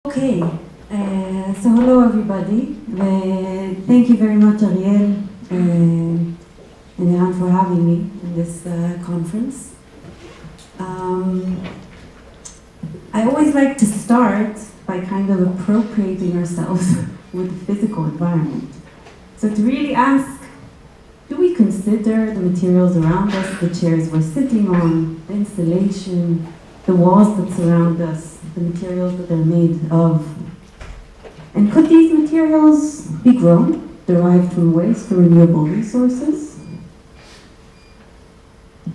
Okay, so hello everybody. Thank you very much, Ariel and Iran, for having me in this conference. I always like to start by kind of appropriating ourselves with the physical environment. So to really ask, do we consider the materials around us, the chairs we're sitting on, the installation, the walls that surround us, the materials that they're made of? And could these materials be grown, derived from waste or renewable resources?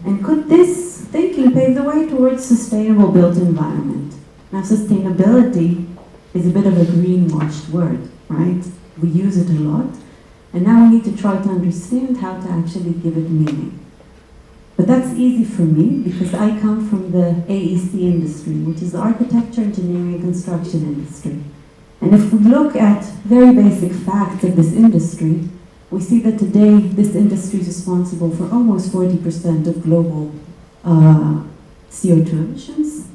And could this thinking pave the way towards sustainable built environment? Now, sustainability is a bit of a greenwashed word, right? We use it a lot, and now we need to try to understand how to actually give it meaning. But that's easy for me because I come from the AEC industry, which is the architecture, engineering, and construction industry. And if we look at very basic facts of this industry, we see that today this industry is responsible for almost 40% of global CO2 emissions.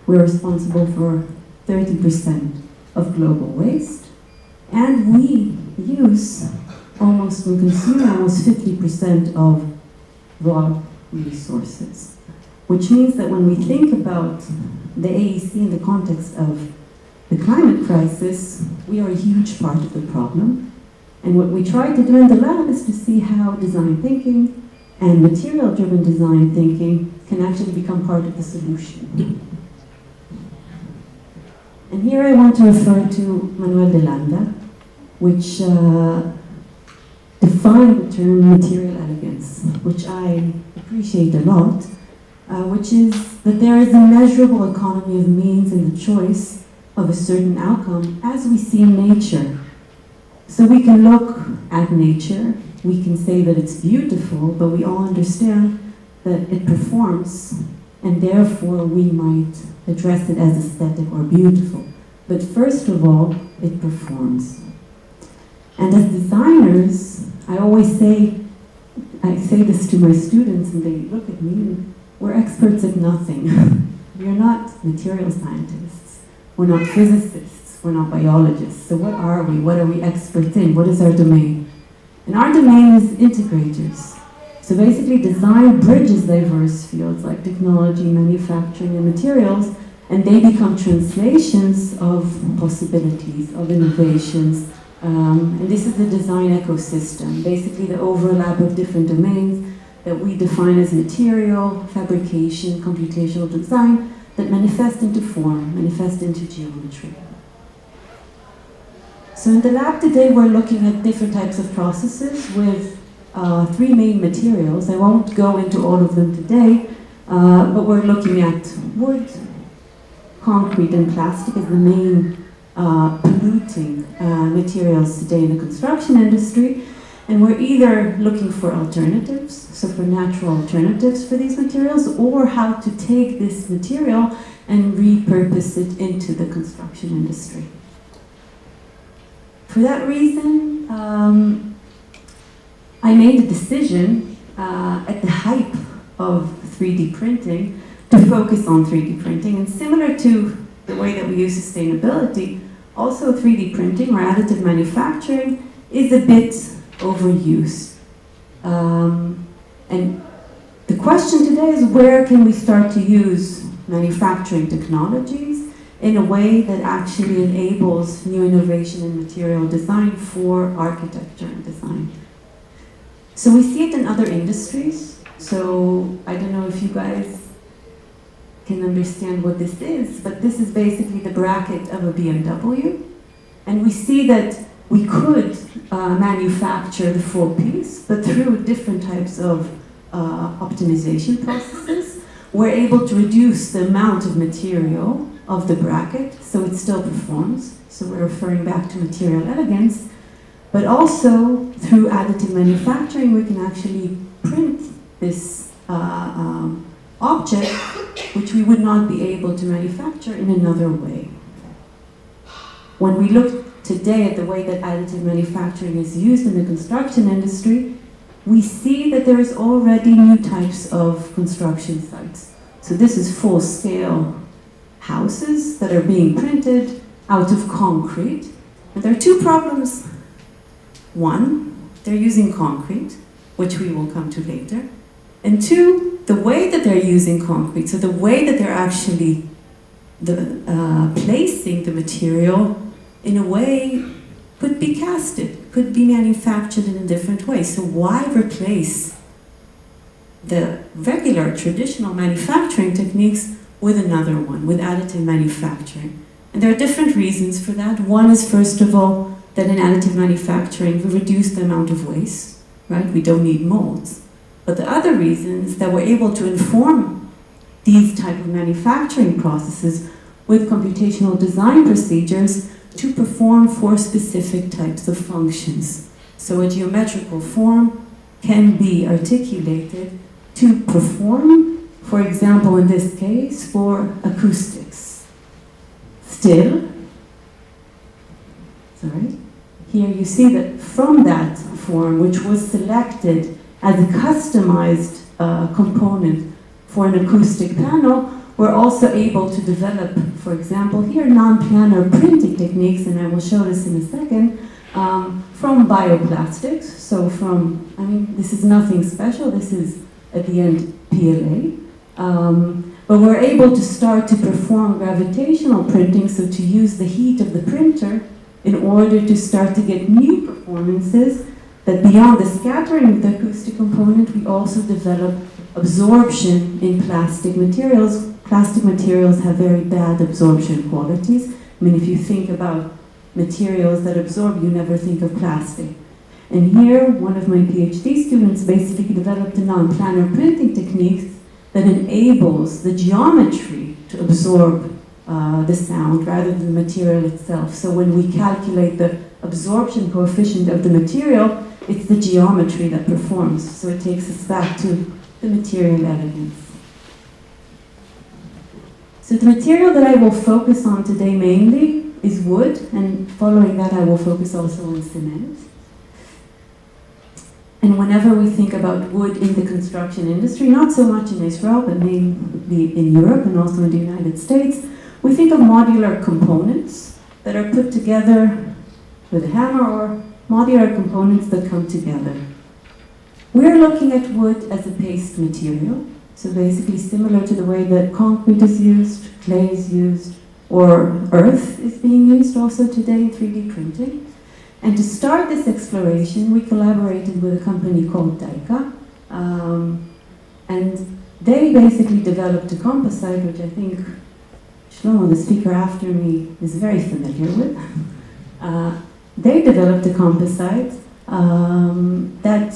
We're responsible for 30% of global waste. And we consume almost 50% of raw resources. Which means that when we think about the AEC in the context of the climate crisis, we are a huge part of the problem. And what we try to do in the lab is to see how design thinking and material-driven design thinking can actually become part of the solution. And here I want to refer to Manuel de Landa, which defined the term material elegance, which I appreciate a lot, which is that there is a measurable economy of means in the choice of a certain outcome as we see in nature. So we can look at nature, we can say that it's beautiful, but we all understand that it performs, and therefore we might address it as aesthetic or beautiful. But first of all, it performs. And as designers, I say this to my students and they look at me and we're experts at nothing. We're not material scientists. We're not physicists. We're not biologists. So what are we? What are we experts in? What is our domain? And our domain is integrators. So basically design bridges diverse fields like technology, manufacturing, and materials, and they become translations of possibilities, of innovations. And this is the design ecosystem, basically the overlap of different domains that we define as material, fabrication, computational design, that manifest into form, manifest into geometry. So in the lab today, we're looking at different types of processes with three main materials. I won't go into all of them today, but we're looking at wood, concrete, and plastic as the main polluting materials today in the construction industry. And we're either looking for alternatives, so for natural alternatives for these materials, or how to take this material and repurpose it into the construction industry. For that reason, I made a decision at the hype of 3D printing to focus on 3D printing. And similar to the way that we use sustainability, also 3D printing or additive manufacturing is a bit overused. And the question today is, where can we start to use manufacturing technologies in a way that actually enables new innovation in material design for architecture and design? So we see it in other industries. So I don't know if you guys can understand what this is, but this is basically the bracket of a BMW. And we see that we could manufacture the full piece, but through different types of optimization processes, we're able to reduce the amount of material of the bracket, so it still performs. So we're referring back to material elegance, but also through additive manufacturing, we can actually print this object, which we would not be able to manufacture in another way. When we look today at the way that additive manufacturing is used in the construction industry, we see that there is already new types of construction sites. So this is full-scale houses that are being printed out of concrete. And there are two problems. One, they're using concrete, which we will come to later. And two, the way that they're using concrete, so the way that they're actually placing the material in a way could be casted, could be manufactured in a different way. So why replace the regular traditional manufacturing techniques with another one, with additive manufacturing? And there are different reasons for that. One is, first of all, that in additive manufacturing, we reduce the amount of waste, right? We don't need molds. But the other reason is that we're able to inform these type of manufacturing processes with computational design procedures to perform for specific types of functions. So a geometrical form can be articulated to perform, for example, in this case, for acoustics. Still, here you see that from that form, which was selected as a customized component for an acoustic panel, we're also able to develop, for example, here non-planar printing techniques, and I will show this in a second, from bioplastics. So this is nothing special, this is at the end PLA. But we're able to start to perform gravitational printing, so to use the heat of the printer in order to start to get new performances that beyond the scattering of the acoustic component, we also develop absorption in plastic materials. Plastic materials have very bad absorption qualities. I mean, if you think about materials that absorb, you never think of plastic. And here, one of my PhD students basically developed a non-planar printing technique that enables the geometry to absorb the sound rather than the material itself. So when we calculate the absorption coefficient of the material, it's the geometry that performs. So it takes us back to the material elegance. So the material that I will focus on today mainly is wood, and following that I will focus also on cement. And whenever we think about wood in the construction industry, not so much in Israel, but maybe in Europe and also in the United States, we think of modular components that are put together with a hammer, or modular components that come together. We're looking at wood as a paste material, so basically similar to the way that concrete is used, clay is used, or earth is being used also today in 3D printing. And to start this exploration, we collaborated with a company called Daika, and they basically developed a composite, which I think Shlomo, the speaker after me, is very familiar with. They developed a composite that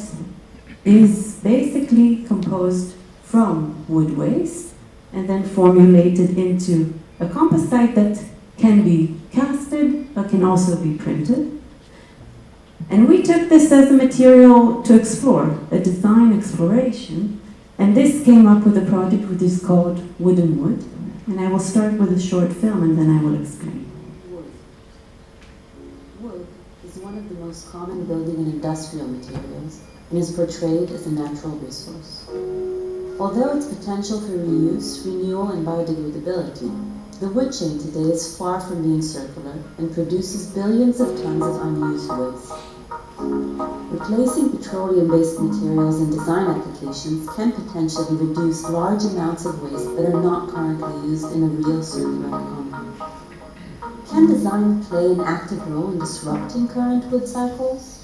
is basically composed from wood waste and then formulated into a composite that can be casted but can also be printed. And we took this as a material to explore, a design exploration, and this came up with a project which is called Wood and Wood. And I will start with a short film and then I will explain. Wood is one of the most common building and industrial materials and is portrayed as a natural resource. Although its potential for reuse, renewal, and biodegradability, the wood chain today is far from being circular and produces billions of tons of unused waste. Replacing petroleum-based materials in design applications can potentially reduce large amounts of waste that are not currently used in a real circular economy. Can design play an active role in disrupting current wood cycles?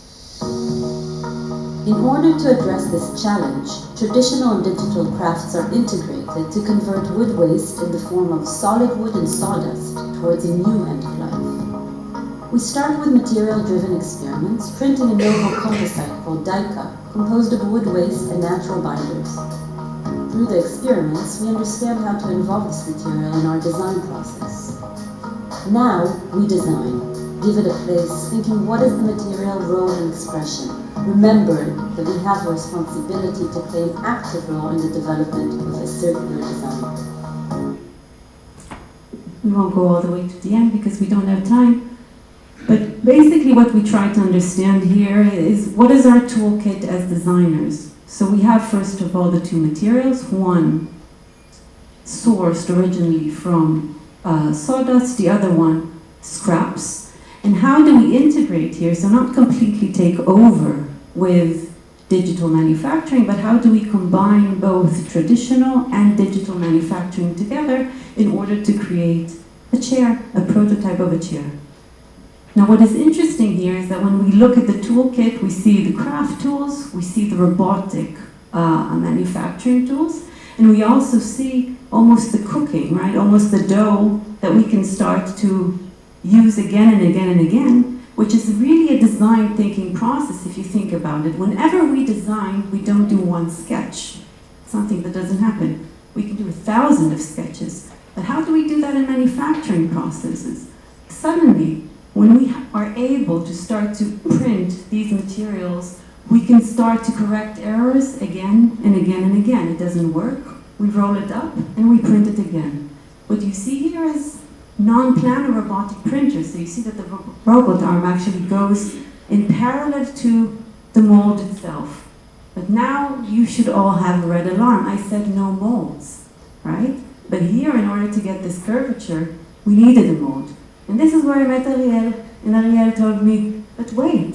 In order to address this challenge, traditional and digital crafts are integrated to convert wood waste in the form of solid wood and sawdust towards a new end of life. We start with material-driven experiments, printing a novel composite called Daika, composed of wood waste and natural binders. Through the experiments, we understand how to involve this material in our design process. Now, we design, give it a place, thinking what is the material, role, and expression, remembering that we have a responsibility to play an active role in the development of a circular design. We won't go all the way to the end because we don't have time. But basically what we try to understand here is what is our toolkit as designers. So we have first of all the two materials, one sourced originally from sawdust, the other one scraps. And how do we integrate here? So not completely take over with digital manufacturing, but how do we combine both traditional and digital manufacturing together in order to create a chair, a prototype of a chair? Now what is interesting here is that when we look at the toolkit, we see the craft tools, we see the robotic manufacturing tools, and we also see almost the cooking, right? Almost the dough that we can start to use again and again and again, which is really a design thinking process if you think about it. Whenever we design, we don't do one sketch. It's something that doesn't happen. We can do 1,000 of sketches. But how do we do that in manufacturing processes? Suddenly, when we are able to start to print these materials, we can start to correct errors again and again and again. It doesn't work, we roll it up and we print it again. What you see here is non-planar robotic printers. So you see that the robot arm actually goes in parallel to the mold itself. But now you should all have a red alarm. I said no molds, right? But here, in order to get this curvature, we needed a mold. And this is where I met Ariel, and Ariel told me, but wait,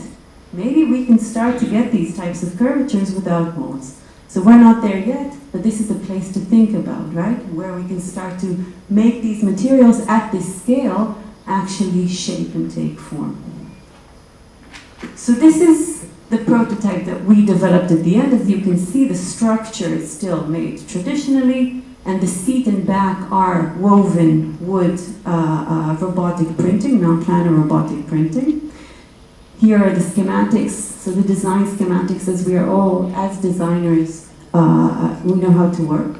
maybe we can start to get these types of curvatures without molds. So we're not there yet, but this is a place to think about, right? Where we can start to make these materials at this scale actually shape and take form. So this is the prototype that we developed at the end. As you can see, the structure is still made traditionally, and the seat and back are woven wood robotic printing, non-planar robotic printing. Here are the schematics, so the design schematics, as we are all, as designers, we know how to work.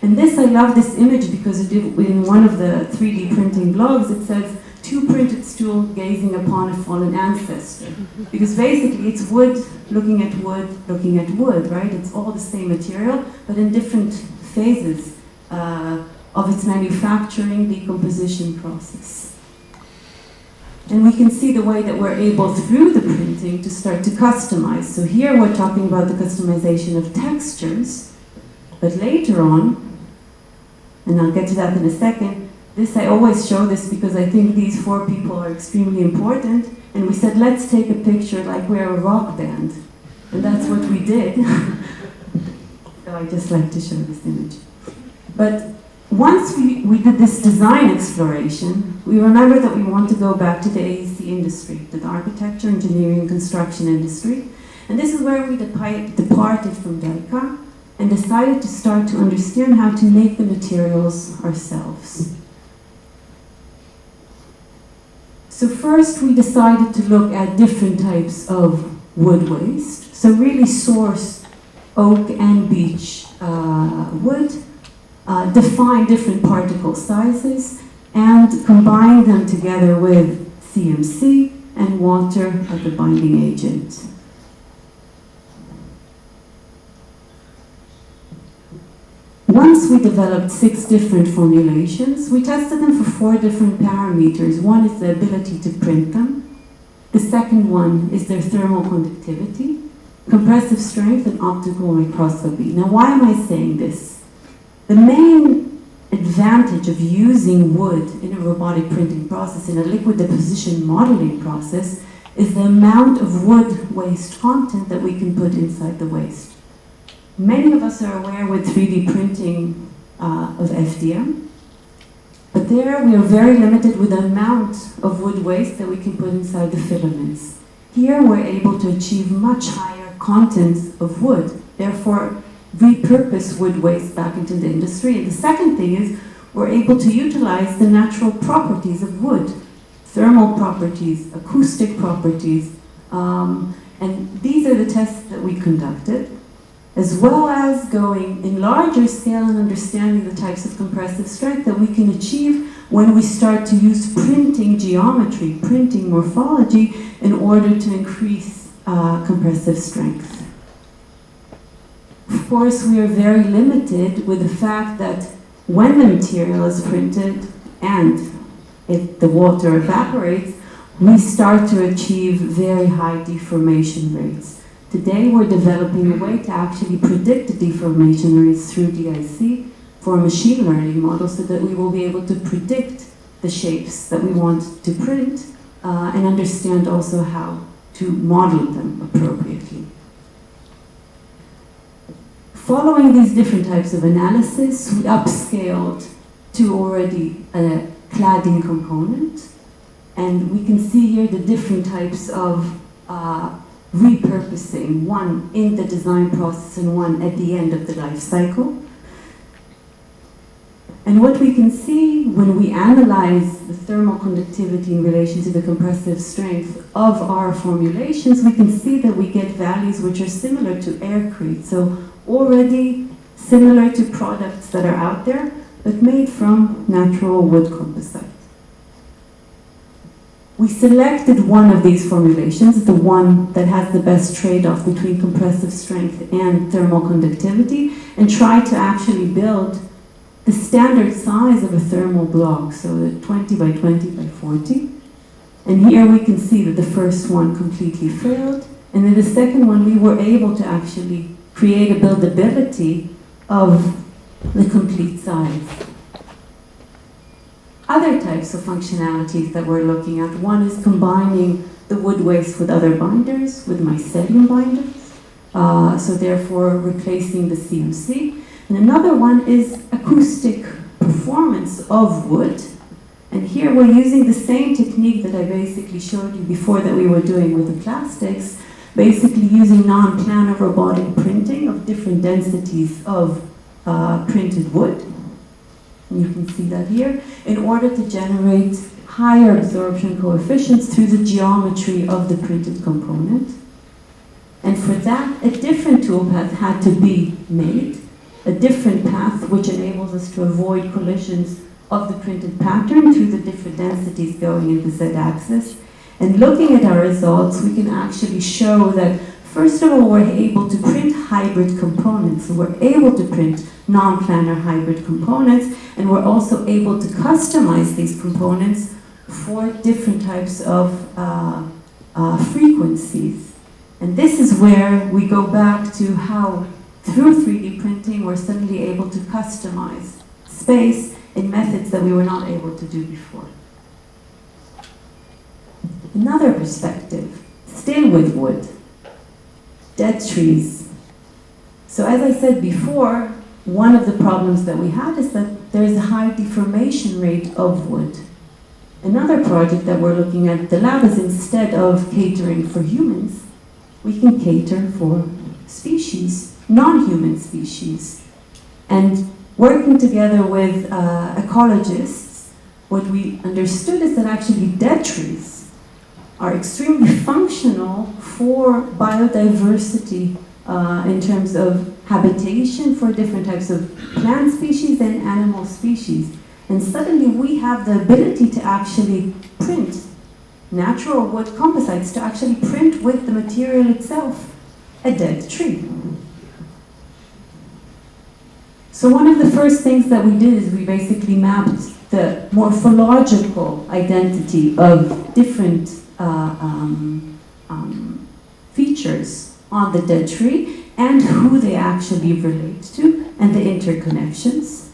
And this, I love this image because in one of the 3D printing blogs, it says, 2 printed stool gazing upon a fallen ancestor. Because basically it's wood looking at wood, right? It's all the same material, but in different phases of its manufacturing decomposition process. And we can see the way that we're able, through the printing, to start to customize. So here we're talking about the customization of textures, but later on, and I'll get to that in a second, I always show this because I think these 4 people are extremely important, and we said, let's take a picture like we're a rock band. And that's what we did. So I just like to show this image. But once we did this design exploration, we remembered that we want to go back to the AEC industry, to the architecture, engineering, construction industry. And this is where we departed from DECA and decided to start to understand how to make the materials ourselves. So first we decided to look at different types of wood waste. So really source oak and beech wood, define different particle sizes, and combine them together with CMC and water as the binding agent. Once we developed 6 different formulations, we tested them for 4 different parameters. One is the ability to print them. The second one is their thermal conductivity, compressive strength, and optical microscopy. Now, why am I saying this? The main advantage of using wood in a robotic printing process, in a liquid deposition modeling process, is the amount of wood waste content that we can put inside the waste. Many of us are aware with 3D printing of FDM, but there we are very limited with the amount of wood waste that we can put inside the filaments. Here we're able to achieve much higher content of wood, therefore repurpose wood waste back into the industry. And the second thing is we're able to utilize the natural properties of wood, thermal properties, acoustic properties, and these are the tests that we conducted, as well as going in larger scale and understanding the types of compressive strength that we can achieve when we start to use printing geometry, printing morphology, in order to increase compressive strength. Of course, we are very limited with the fact that when the material is printed and if the water evaporates, we start to achieve very high deformation rates. Today, we're developing a way to actually predict the deformation rates through DIC for a machine learning model so that we will be able to predict the shapes that we want to print and understand also how to model them appropriately. Following these different types of analysis, we upscaled to already a cladding component. And we can see here the different types of repurposing, one in the design process and one at the end of the life cycle. And what we can see when we analyze the thermal conductivity in relation to the compressive strength of our formulations, we can see that we get values which are similar to aircrete. So already similar to products that are out there, but made from natural wood composite. We selected one of these formulations, the one that has the best trade-off between compressive strength and thermal conductivity, and tried to actually build the standard size of a thermal block, so the 20 by 20 by 40. And here we can see that the first one completely failed, and in the second one we were able to actually create a buildability of the complete size. Other types of functionalities that we're looking at, one is combining the wood waste with other binders, with mycelium binders, so therefore replacing the CMC. And another one is acoustic performance of wood. And here we're using the same technique that I basically showed you before that we were doing with the plastics, basically using non-planar robotic printing of different densities of printed wood. And you can see that here, in order to generate higher absorption coefficients through the geometry of the printed component. And for that, a different toolpath had to be made, a different path which enables us to avoid collisions of the printed pattern through the different densities going in the z-axis. And looking at our results, we can actually show that, first of all, we're able to print hybrid components. So we're able to print non-planar hybrid components, and we're also able to customize these components for different types of frequencies. And this is where we go back to how, through 3D printing, we're suddenly able to customize space in methods that we were not able to do before. Another perspective, still with wood, dead trees. So as I said before, one of the problems that we had is that there is a high deformation rate of wood. Another project that we're looking at the lab is, instead of catering for humans, we can cater for species, non-human species. And working together with ecologists, what we understood is that actually dead trees are extremely functional for biodiversity in terms of habitation for different types of plant species and animal species. And suddenly we have the ability to actually print natural wood composites, to actually print with the material itself a dead tree. So one of the first things that we did is we basically mapped the morphological identity of different features on the dead tree and who they actually relate to and the interconnections.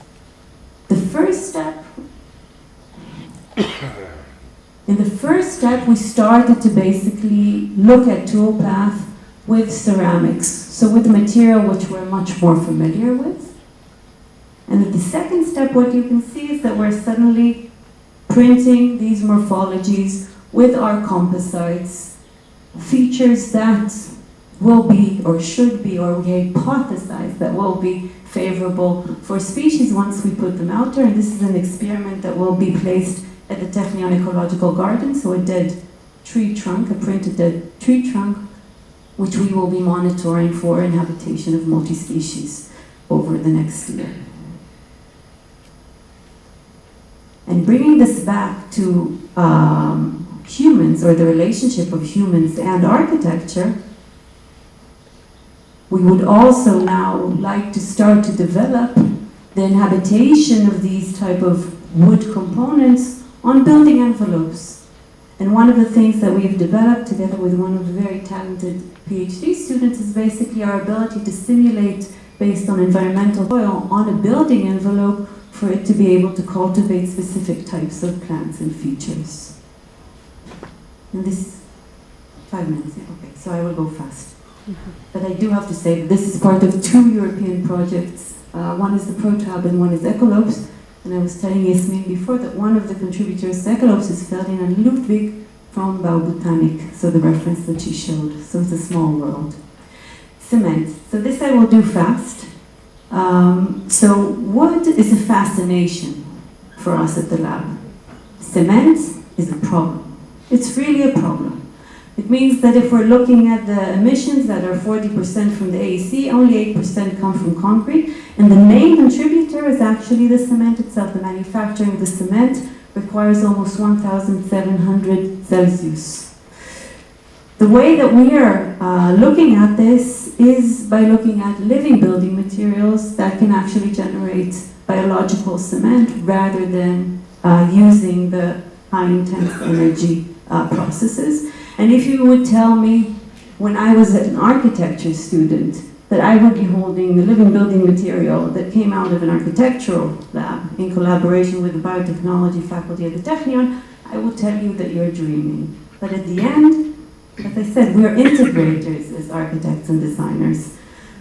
The first step, in the first step, we started to basically look at toolpath with ceramics, so with the material which we're much more familiar with. And at the second step, what you can see is that we're suddenly printing these morphologies with our composites, features that will be or should be, or we hypothesize that will be favorable for species once we put them out there. And this is an experiment that will be placed at the Technion Ecological Garden, so a dead tree trunk, a printed dead tree trunk, which we will be monitoring for inhabitation of multi-species over the next year. And bringing this back to humans, or the relationship of humans and architecture, we would also now like to start to develop the inhabitation of these type of wood components on building envelopes. And one of the things that we've developed together with one of the very talented PhD students is basically our ability to simulate, based on environmental soil, on a building envelope for it to be able to cultivate specific types of plants and features. And this, 5 minutes, yeah, okay, so I will go fast. But I do have to say that this is part of 2 European projects. One is the Protab and one is Ecolopes. And I was telling Yasmin before that one of the contributors to Ecolopes is Ferdinand Ludwig from Baubotanic, so the reference that she showed. So it's a small world. Cement. So this I will do fast. So wood is a fascination for us at the lab. Cement is a problem. It's really a problem. It means that if we're looking at the emissions that are 40% from the AEC, only 8% come from concrete, and the main contributor is actually the cement itself. The manufacturing of the cement requires almost 1,700 Celsius. The way that we are looking at this is by looking at living building materials that can actually generate biological cement rather than using the high-intense energy processes. And if you would tell me when I was an architecture student that I would be holding the living building material that came out of an architectural lab in collaboration with the biotechnology faculty at the Technion, I will tell you that you're dreaming. But at the end, as I said, we're integrators as architects and designers.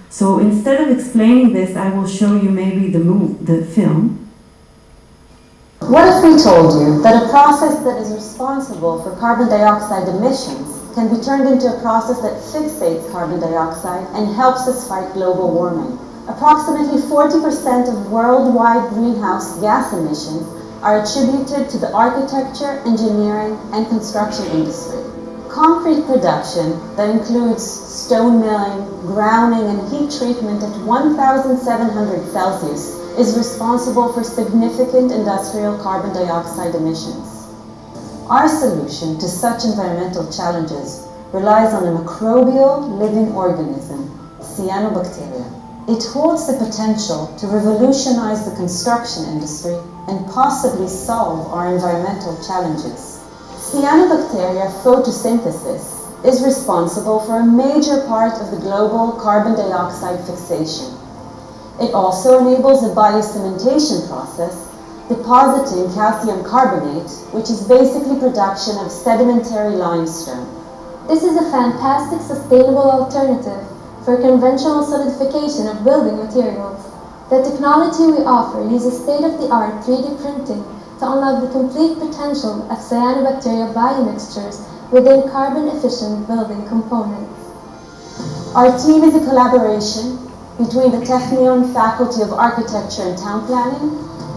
So instead of explaining this, I will show you maybe the film. What if we told you that a process that is responsible for carbon dioxide emissions can be turned into a process that fixates carbon dioxide and helps us fight global warming? Approximately 40% of worldwide greenhouse gas emissions are attributed to the architecture, engineering, and construction industry. Concrete production that includes stone milling, grouting, and heat treatment at 1,700 Celsius is responsible for significant industrial carbon dioxide emissions. Our solution to such environmental challenges relies on a microbial living organism, cyanobacteria. It holds the potential to revolutionize the construction industry and possibly solve our environmental challenges. Cyanobacteria photosynthesis is responsible for a major part of the global carbon dioxide fixation. It also enables a biocementation process, depositing calcium carbonate, which is basically production of sedimentary limestone. This is a fantastic sustainable alternative for conventional solidification of building materials. The technology we offer uses state-of-the-art 3D printing to unlock the complete potential of cyanobacteria biomixtures within carbon-efficient building components. Our team is a collaboration between the Technion Faculty of Architecture and Town Planning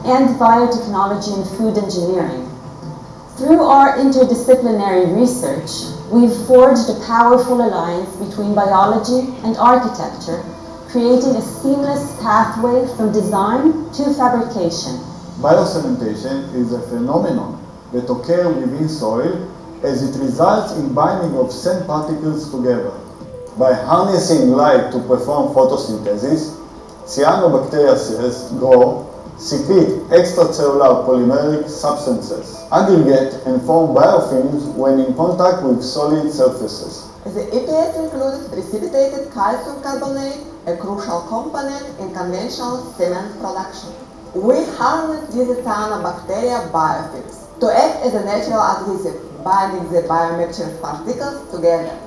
and Biotechnology and Food Engineering. Through our interdisciplinary research, we've forged a powerful alliance between biology and architecture, creating a seamless pathway from design to fabrication. Biocementation is a phenomenon that occurs within soil as it results in binding of sand particles together. By harnessing light to perform photosynthesis, cyanobacteria cells grow, secrete extracellular polymeric substances, aggregate and form biofilms when in contact with solid surfaces. The EPS includes precipitated calcium carbonate, a crucial component in conventional cement production. We harness these cyanobacteria biofilms to act as a natural adhesive, binding the biomixture particles together.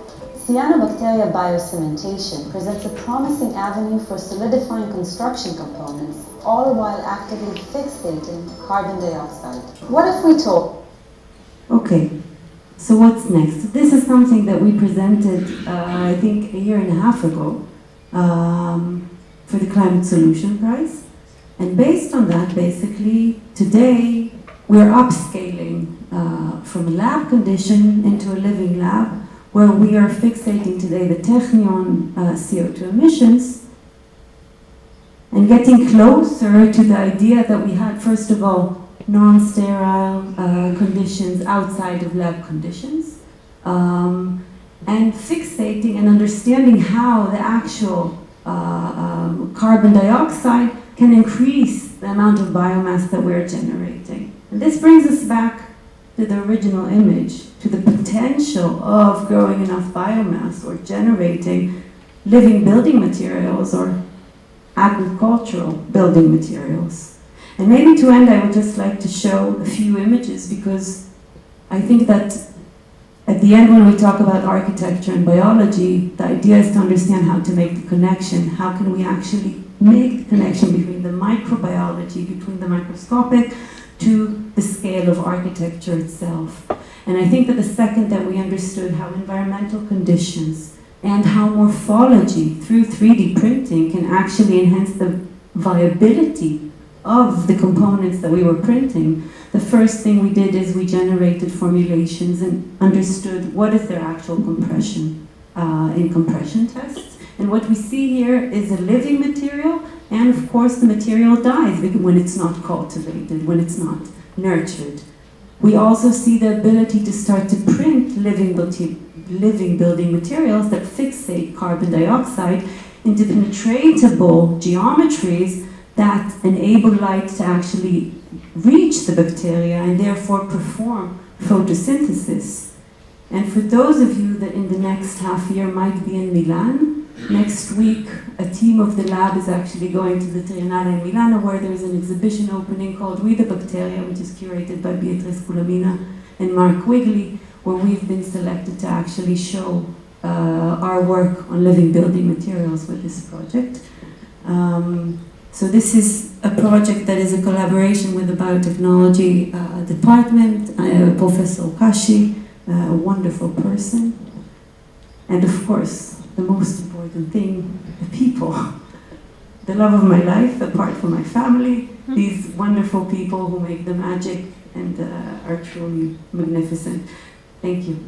Cyanobacteria biocementation presents a promising avenue for solidifying construction components, all while actively fixating carbon dioxide. What if we told? Okay, so what's next? This is something that we presented, I think, a year and a half ago for the Climate Solution Prize. And based on that, basically, today we're upscaling from a lab condition into a living lab, where we are fixating today the Technion CO2 emissions and getting closer to the idea that we had, first of all, non-sterile conditions outside of lab conditions, and fixating and understanding how the actual carbon dioxide can increase the amount of biomass that we're generating. And this brings us back to the original image, to the potential of growing enough biomass or generating living building materials or agricultural building materials. And maybe to end, I would just like to show a few images, because I think that at the end, when we talk about architecture and biology, the idea is to understand how to make the connection. How can we actually make the connection between the microbiology, between the microscopic, to the scale of architecture itself. And I think that the second that we understood how environmental conditions and how morphology through 3D printing can actually enhance the viability of the components that we were printing, the first thing we did is we generated formulations and understood what is their actual compression in compression tests. And what we see here is a living material, and of course the material dies when it's not cultivated, when it's not nurtured. We also see the ability to start to print living building materials that fixate carbon dioxide into penetratable geometries that enable light to actually reach the bacteria and therefore perform photosynthesis. And for those of you that in the next half year might be in Milan, next week a team of the lab is actually going to the Triennale in Milano, where there's an exhibition opening called We the Bacteria, which is curated by Beatrice Culamina and Mark Wigley, where we've been selected to actually show our work on living building materials with this project. So this is a project that is a collaboration with the biotechnology department, Professor Okashi, a wonderful person, and of course, the most important thing, the people. The love of my life, apart from my family, these wonderful people who make the magic and are truly magnificent. Thank you.